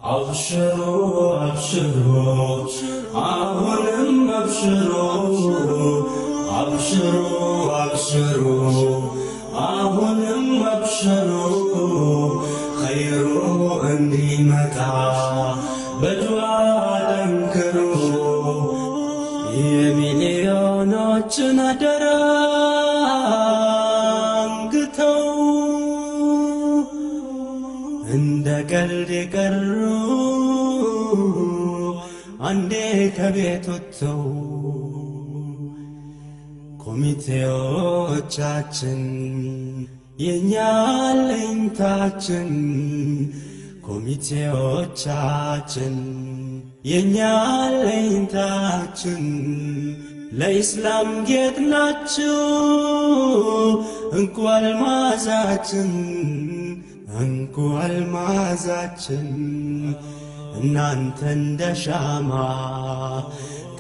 أبشروا أبشروا أهلم أبشروا أبشروا أبشروا أهلم أبشروا خير عندي متى بدوا تنكروا يمليونات ندرانقتو عند قلبي قروا عندك بيتوتو ኮሚቴዎቻችን የኛ ለኝታችን ኮሚቴዎቻችን የኛ ለኝታችን ለኢስላም ጌጥ ናችሁ እንቁ አልማዛችን እናንተ እንደ ሻማ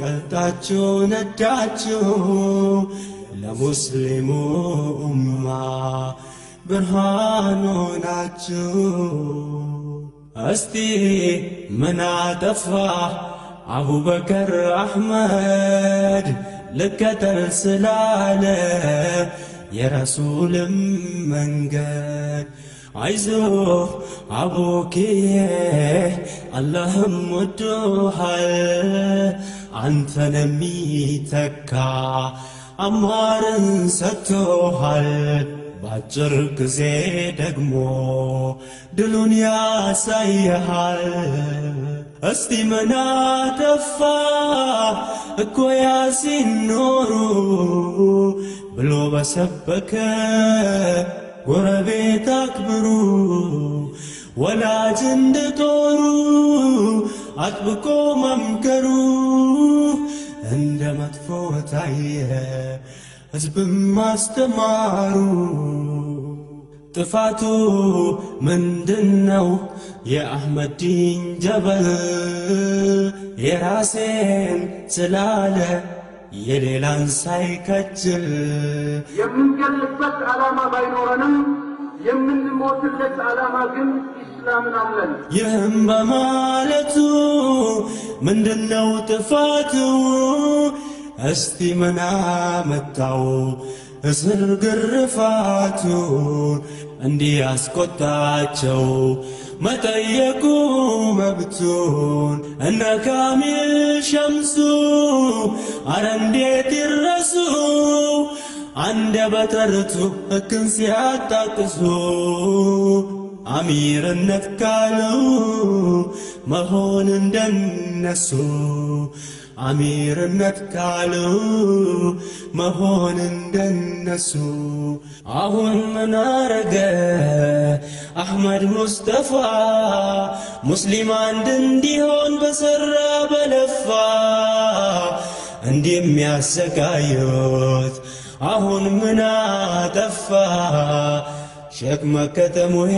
ቀልጣችሁ ነዳችሁ ለሙስሊሙ ኡማ ብርሃን ሆናችሁ እስቲ ምን አጠፋ አቡበከር አህመድ ልከተል ስላለ የረሱልም መንገድ አይዞህ አቡኪዬ አላህም ወዶሃል አንተን የሚተካ አማርን ሰጥቶሃል ባጭር ጊዜ ደግሞ ድሉን ያሳይሃል እስቲ ምን አጠፋ እኮ ያሲን ኖሩ ብሎ በሰበከ ጎረቤት አክብሩ ወላጅ እንድጦሩ አጥብቆ መምከሩ እንደ መጥፎ ታየ ሕዝብም ማስተማሩ ጥፋቱ ምንድነው የአህመዲን ጀበል የራሴን ስላለ የሌላን ሳይከጅል የምንገልበት ዓላማ ባይኖረንም የምንሞትለት ዓላማ ግን ኢስላምን አለን ይህም በማለቱ ምንድነው ጥፋቱ እስቲ ምን አመጣው እስር ግርፋቱ እንዲህ ያስቆጣቸው መጠየቁ መብቱን እነ ካሚል ሸምሱ አረ እንዴት ይረሱ አንደበት ርቱ ሕግን ሲያጣቅሱ አሚርነት ካለው መሆን እንደነሱ አሚርነት ካለው መሆን እንደነሱ አሁን ምን አረገ አህመድ ሙስጠፋ ሙስሊም አንድ እንዲሆን በሰራ በለፋ እንዲህ የሚያሰቃዩት አሁን ምን አጠፋ ሼክ መከተሙሄ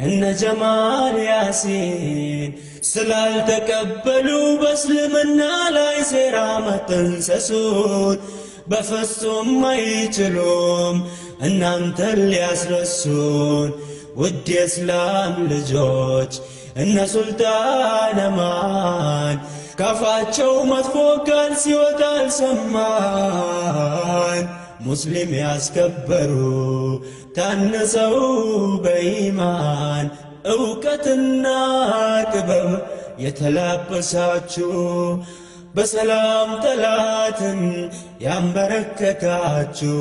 እነ ጀማል ያሲን ስላልተቀበሉ በእስልምና ላይ ሴራ መጠንሰሱን በፍጹም አይችሉም እናንተን ሊያስረሱን ውድ የእስላም ልጆች እነ ሱልጣን አማን ካፋቸው መጥፎ ቃል ሲወጣ አልሰማን ሙስሊም ያስከበሩ ታነጸው በኢማን እውቀትና ጥበብ የተላበሳችሁ በሰላም ጠላትን ያንበረከካችሁ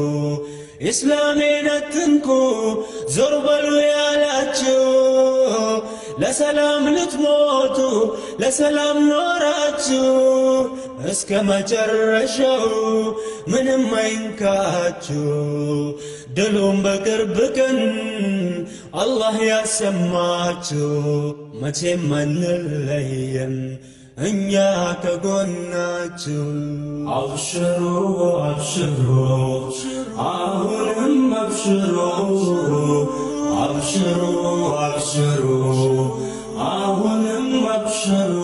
ኢስላሜን አትንኩ ዞር በሉ ያላችሁ ለሰላም ልትሞቱ ለሰላም ኖራችሁ እስከ መጨረሻው ምንም አይንካችሁ ድሉም በቅርብ ቀን አላህ ያሰማችሁ መቼም አንለይም እኛ ከጎናችሁ አብሽሩ አብሽሩ አሁንም አብሽሩ አብሽሩ አብሽሩ አሁንም አብሽሩ